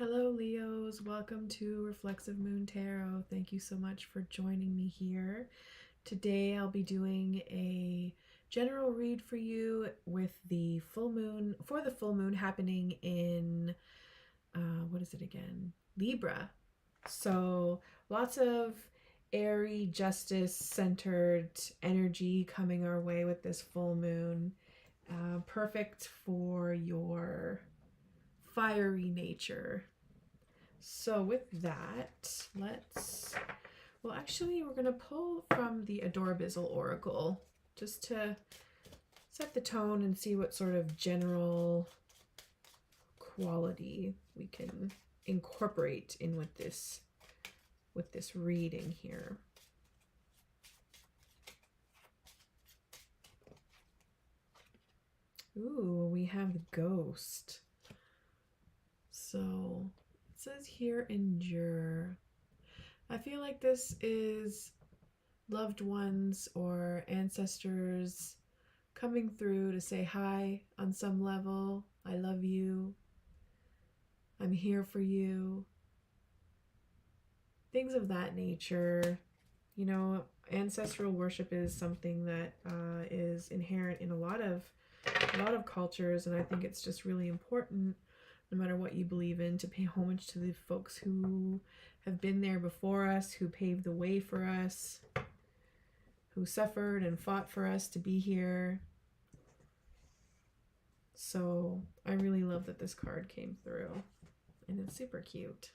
Hello, Leos. Welcome to Reflexive Moon Tarot. Thank you so much for joining me here. Today, I'll be doing a general read for you with the full moon, for the full moon happening in, what is it again? Libra. So, lots of airy, justice-centered energy coming our way with this full moon. Perfect for your fiery nature. So with that, actually we're going to pull from the Adorabizzle Oracle just to set the tone and see what sort of general quality we can incorporate in with this reading here. Ooh, we have the Ghost. So it says here, endure. I feel like this is loved ones or ancestors coming through to say hi on some level. I love you. I'm here for you. Things of that nature. You know, ancestral worship is something that is inherent in a lot of cultures, and I think it's just really important, no matter what you believe in, to pay homage to the folks who have been there before us, who paved the way for us, who suffered and fought for us to be here. So I really love that this card came through, and it's super cute.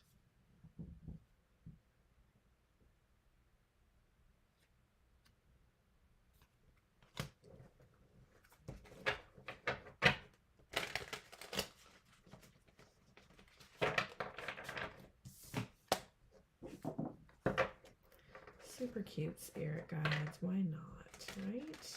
Super cute, spirit guides. Why not, right?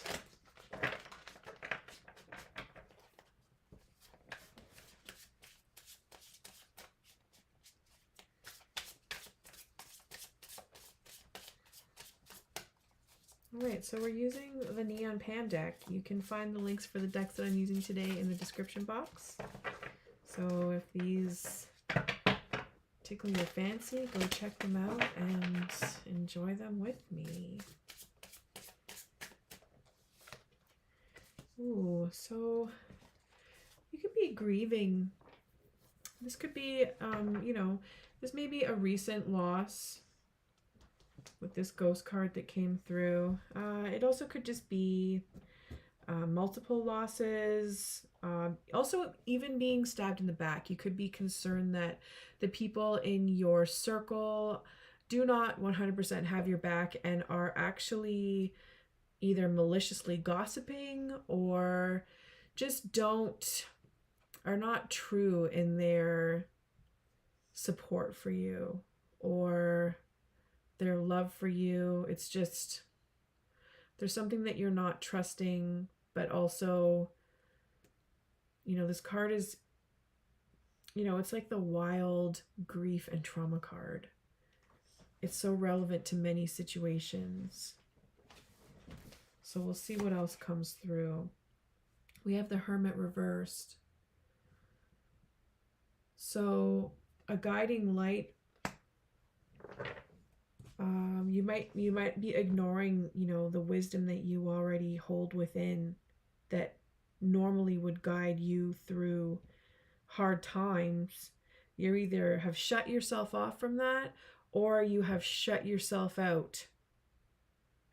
Alright, so we're using the Neon Pan deck. You can find the links for the decks that I'm using today in the description box. So if these tickle your fancy, go check them out and enjoy them with me. Ooh, so you could be grieving. This could be, you know, this may be a recent loss with this ghost card that came through. It also could just be multiple losses. Also, even being stabbed in the back. You could be concerned that the people in your circle do not 100% have your back and are actually either maliciously gossiping or just are not true in their support for you or their love for you. It's just, there's something that you're not trusting, but also, you know, this card is, you know, it's like the wild grief and trauma card. It's so relevant to many situations. So we'll see what else comes through. We have the Hermit reversed. So a guiding light. You might be ignoring, you know, the wisdom that you already hold within that normally would guide you through hard times. You either have shut yourself off from that, or you have shut yourself out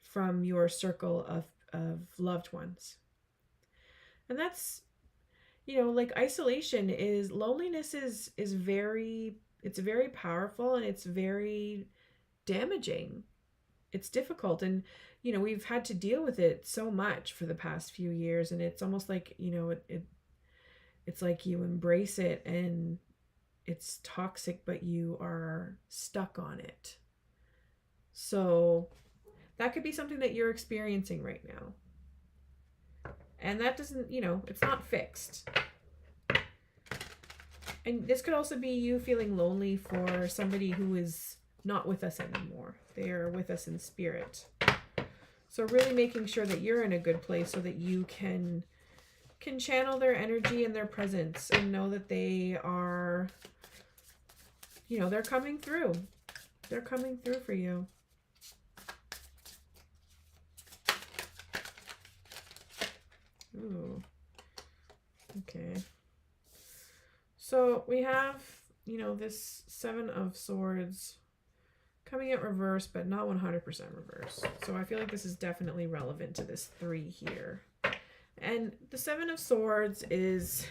from your circle of loved ones. And that's, you know, like isolation is, loneliness is very, it's very powerful and it's very damaging. It's difficult, and you know, we've had to deal with it so much for the past few years, and it's almost like, you know, it's like you embrace it and it's toxic, but you are stuck on it. So that could be something that you're experiencing right now, and that doesn't, you know, it's not fixed. And this could also be you feeling lonely for somebody who is not with us anymore. They are with us in spirit. So really making sure that you're in a good place so that you can channel their energy and their presence and know that they are you know, they're coming through. They're coming through for you. Ooh. Okay. So we have, you know, this Seven of Swords coming out reverse, but not 100% reverse. So I feel like this is definitely relevant to this 3 here. And the Seven of Swords is,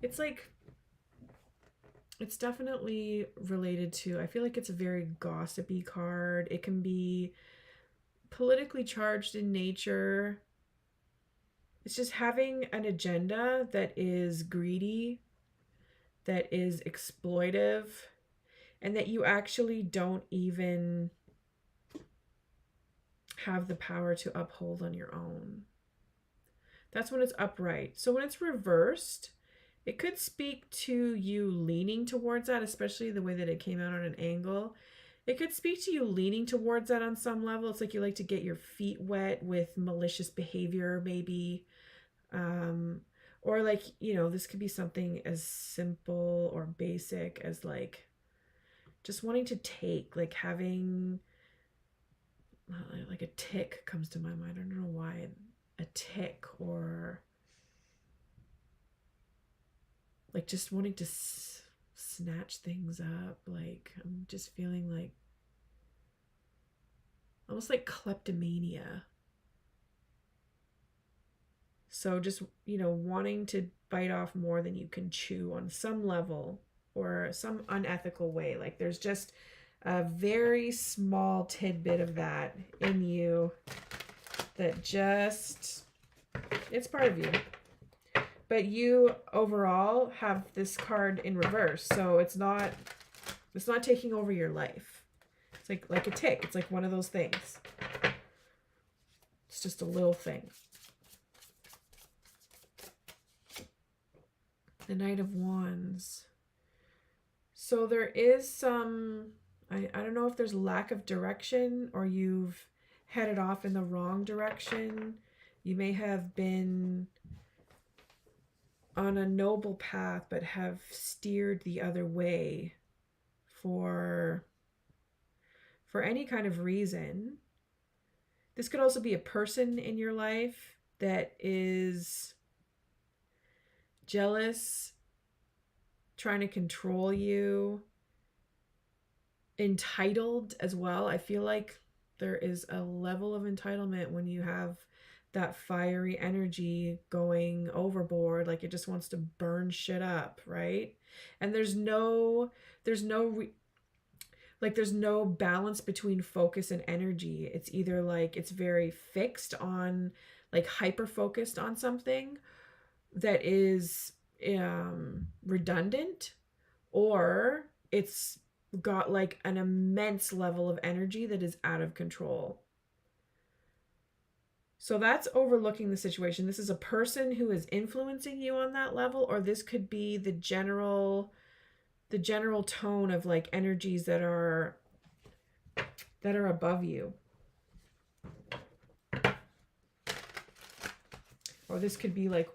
it's like, it's definitely related to, I feel like it's a very gossipy card. It can be politically charged in nature. It's just having an agenda that is greedy, that is exploitive, and that you actually don't even have the power to uphold on your own. That's when it's upright. So when it's reversed, it could speak to you leaning towards that, especially the way that it came out on an angle. It could speak to you leaning towards that on some level. It's like you like to get your feet wet with malicious behavior, maybe. Or like, you know, this could be something as simple or basic as like just wanting to take, like having, like a tick comes to my mind. I don't know why. A tick, or like just wanting to snatch things up. Like I'm just feeling like almost like kleptomania. So just, you know, wanting to bite off more than you can chew on some level, or some unethical way. Like there's just a very small tidbit of that in you that just, it's part of you. But you overall have this card in reverse. So it's not taking over your life. It's like a tick. It's like one of those things. It's just a little thing. The Knight of Wands. So there is some, I don't know if there's lack of direction, or you've headed off in the wrong direction. You may have been on a noble path, but have steered the other way for any kind of reason. This could also be a person in your life that is jealous, trying to control you, entitled as well. I feel like there is a level of entitlement when you have that fiery energy going overboard, like it just wants to burn shit up, right? And there's no balance between focus and energy. It's either like it's very fixed on, like hyper focused on something that is redundant, or it's got like an immense level of energy that is out of control. So that's overlooking the situation. This is a person who is influencing you on that level, or this could be the general tone of like energies that are above you. Or this could be like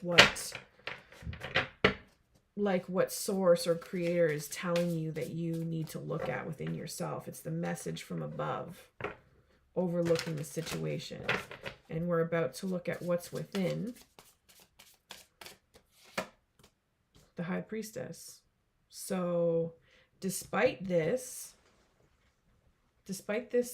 what source or creator is telling you that you need to look at within yourself. It's the message from above overlooking the situation. And we're about to look at what's within the High Priestess. So despite this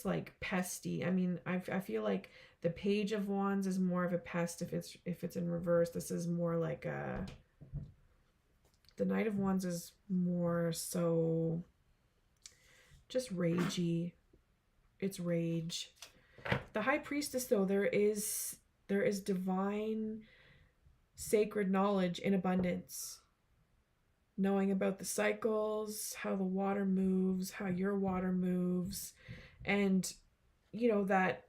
like pesty, I mean, I feel like the Page of Wands is more of a pest if it's in reverse. This is more like the Knight of Wands is more so just ragey. It's rage. The High Priestess, though, there is divine sacred knowledge in abundance. Knowing about the cycles, how the water moves, how your water moves, and, you know, that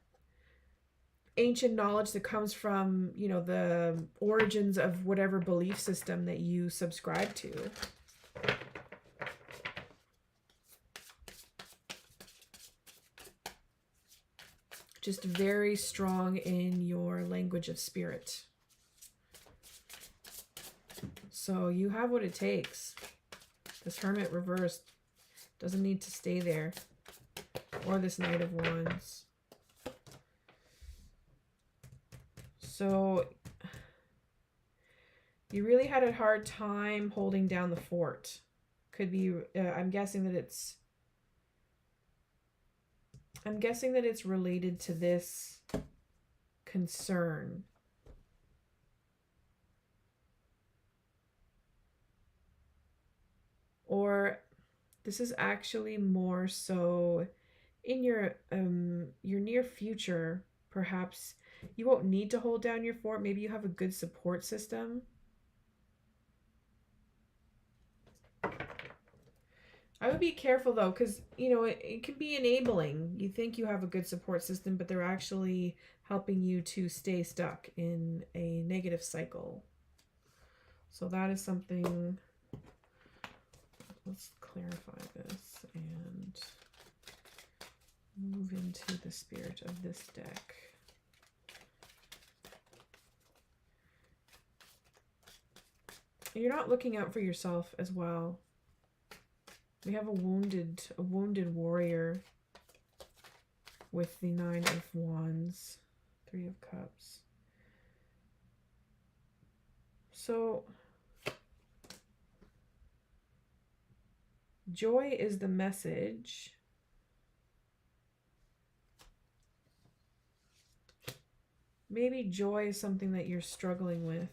ancient knowledge that comes from, you know, the origins of whatever belief system that you subscribe to. Just very strong in your language of spirit. So you have what it takes. This Hermit reversed Doesn't need to stay there. Or this Knight of Wands. So you really had a hard time holding down the fort. Could be, I'm guessing that it's related to this concern. Or this is actually more so in your near future. Perhaps you won't need to hold down your fort. Maybe you have a good support system. I would be careful though, because you know it can be enabling. You think you have a good support system, but they're actually helping you to stay stuck in a negative cycle. So that is something. Let's clarify this and move into the spirit of this deck. You're not looking out for yourself as well. We have a wounded warrior with the Nine of Wands, Three of Cups. So joy is the message. Maybe joy is something that you're struggling with.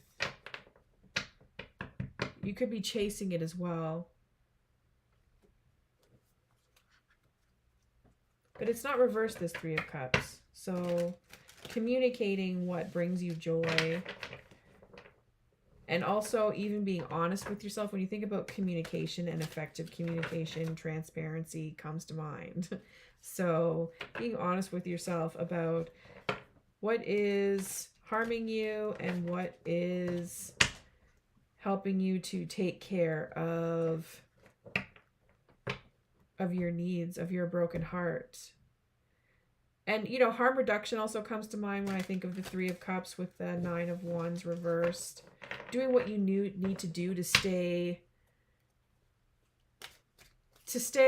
You could be chasing it as well. But it's not reversed, this Three of Cups. So communicating what brings you joy. And also even being honest with yourself. When you think about communication and effective communication, transparency comes to mind. So being honest with yourself about what is harming you and what is helping you to take care of your needs, of your broken heart. And, you know, harm reduction also comes to mind when I think of the Three of Cups with the Nine of Wands reversed. Doing what you need to do to stay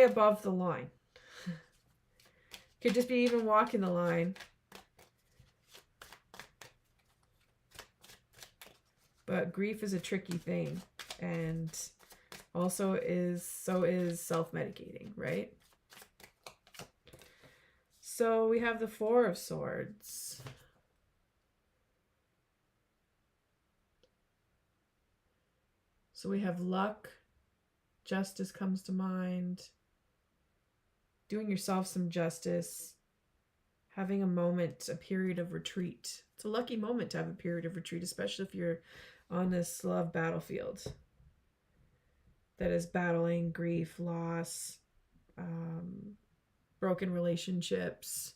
above the line. Could just be even walking the line. But grief is a tricky thing, and also is self-medicating, right? So we have the Four of Swords. So we have luck, justice comes to mind, doing yourself some justice, having a moment, a period of retreat. It's a lucky moment to have a period of retreat, especially if you're on this love battlefield that is battling grief, loss, broken relationships,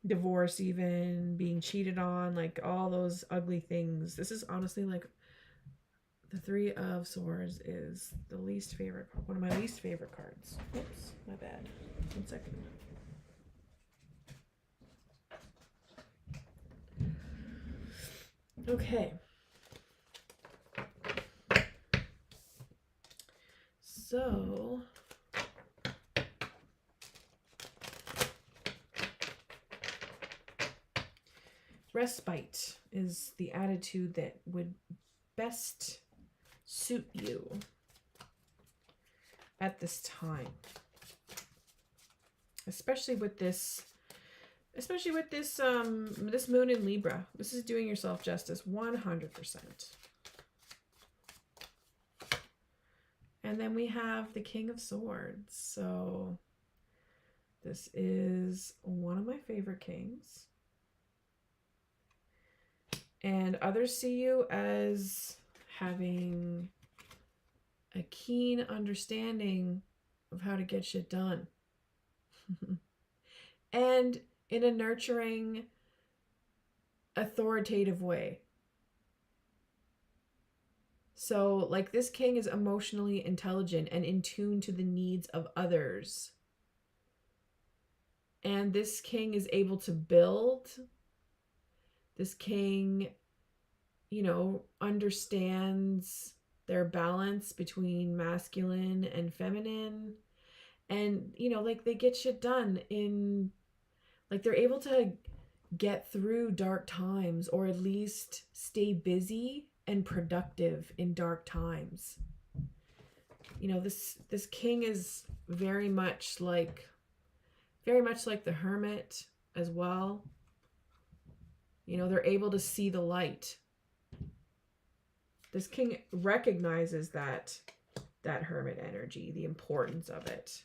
divorce, even being cheated on, like all those ugly things. This is honestly like the Three of Swords is the least favorite, one of my least favorite cards. Oops, my bad. 1 second. Okay. So respite is the attitude that would best suit you at this time, especially with this this moon in Libra. This is doing yourself justice 100%. And then we have the King of Swords. So this is one of my favorite kings. And others see you as having a keen understanding of how to get shit done. And in a nurturing, authoritative way. So, like, this king is emotionally intelligent and in tune to the needs of others. And this king is able to build. This king, you know, understands their balance between masculine and feminine. And, you know, like they get shit done in, like they're able to get through dark times, or at least stay busy and productive in dark times. You know, this king is very much like the hermit as well. You know, they're able to see the light. This king recognizes that hermit energy, the importance of it.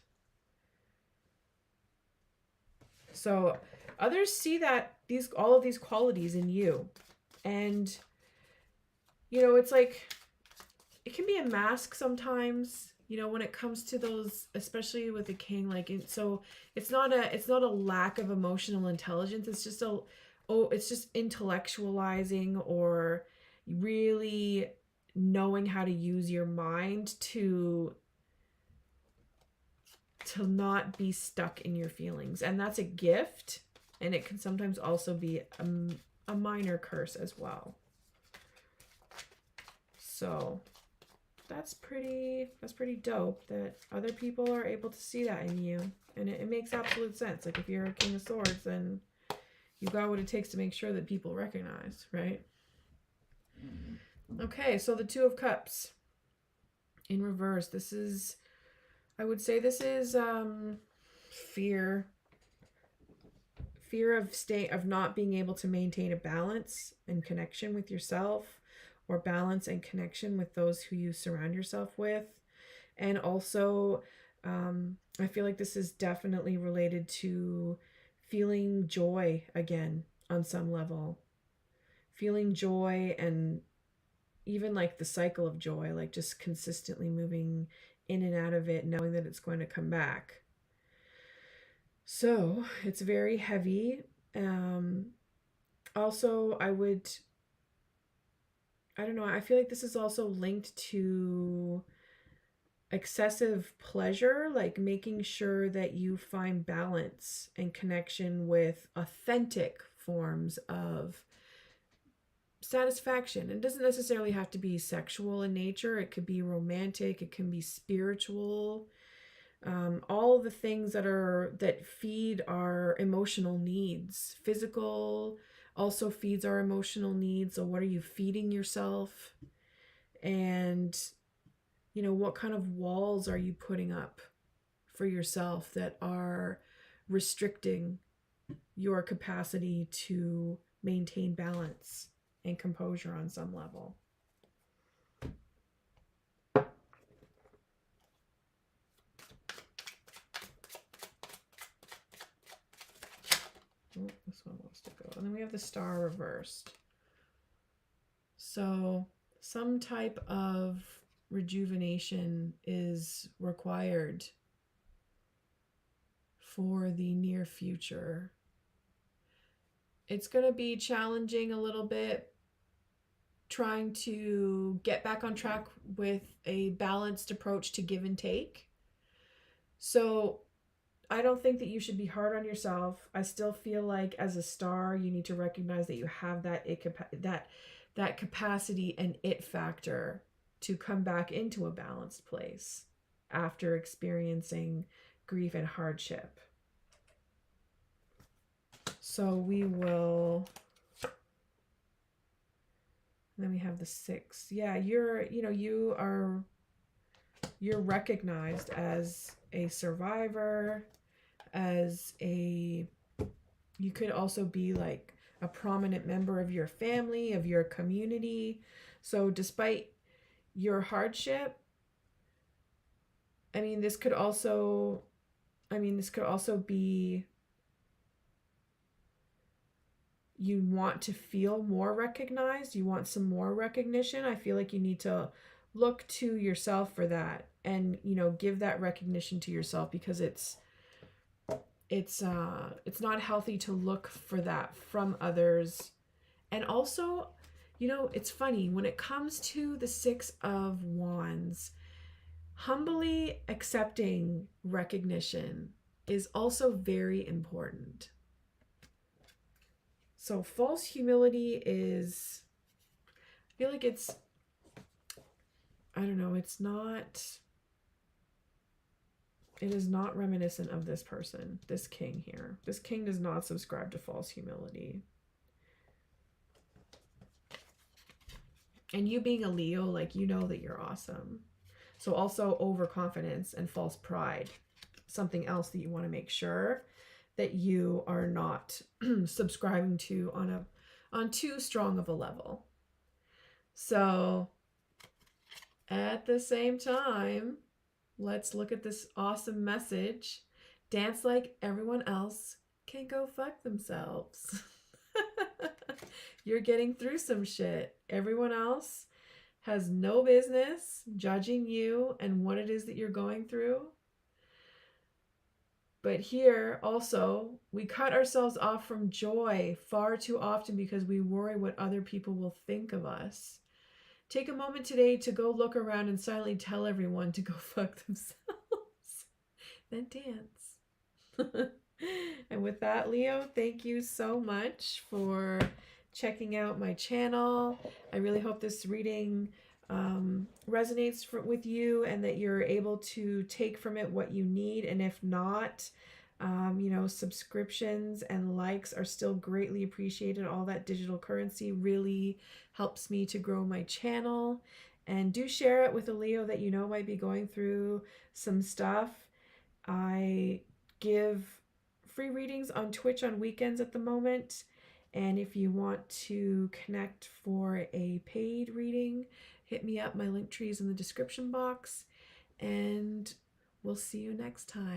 So others see that all of these qualities in you. And, you know, it's like, it can be a mask sometimes, you know, when it comes to those, especially with the king, like, so it's not a lack of emotional intelligence. It's just it's just intellectualizing, or really knowing how to use your mind to not be stuck in your feelings. And that's a gift, and it can sometimes also be a minor curse as well. So that's pretty dope that other people are able to see that in you. And it makes absolute sense. Like, if you're a King of Swords, then you've got what it takes to make sure that people recognize, right? Okay, so the Two of Cups in reverse. This is, I would say this is fear of not being able to maintain a balance and connection with yourself, or balance and connection with those who you surround yourself with. And also, I feel like this is definitely related to feeling joy again on some level. Feeling joy, and even like the cycle of joy, like just consistently moving in and out of it, knowing that it's going to come back. So it's very heavy. Also, I don't know, I feel like this is also linked to excessive pleasure, like making sure that you find balance and connection with authentic forms of satisfaction. It doesn't necessarily have to be sexual in nature. It could be romantic, it can be spiritual. All the things that feed our emotional needs. Physical also feeds our emotional needs. So what are you feeding yourself? And, you know, what kind of walls are you putting up for yourself that are restricting your capacity to maintain balance and composure on some level? Oh, this one wants to go. And then we have the Star reversed. So some type of rejuvenation is required for the near future. It's going to be challenging a little bit, trying to get back on track with a balanced approach to give and take. So I don't think that you should be hard on yourself. I still feel like as a star, you need to recognize that you have that capacity and it factor to come back into a balanced place after experiencing grief and hardship. So we will, and then we have the 6. Yeah, you're recognized as a survivor, you could also be like a prominent member of your family, of your community. So despite your hardship, this could also be, you want to feel more recognized, you want some more recognition. I feel like you need to look to yourself for that, and give that recognition to yourself, because it's not healthy to look for that from others. And also, it's funny when it comes to the 6 of Wands, humbly accepting recognition is also very important. So false humility is, I feel like it's, I don't know, it is not reminiscent of this person, this king here. This king does not subscribe to false humility. And you being a Leo, like, you know that you're awesome. So also overconfidence and false pride, something else that you want to make sure that you are not subscribing to on too strong of a level. So at the same time, let's look at this awesome message. Dance like everyone else, can go fuck themselves. You're getting through some shit. Everyone else has no business judging you and what it is that you're going through. But here also, we cut ourselves off from joy far too often because we worry what other people will think of us. Take a moment today to go look around and silently tell everyone to go fuck themselves. Then dance. And with that, Leo, thank you so much for checking out my channel. I really hope this reading resonates with you and that you're able to take from it what you need. And if not, you know, subscriptions and likes are still greatly appreciated. All that digital currency really helps me to grow my channel. And do share it with a Leo that you know might be going through some stuff. I give free readings on Twitch on weekends at the moment. And if you want to connect for a paid reading, hit me up. My link tree is in the description box. And we'll see you next time.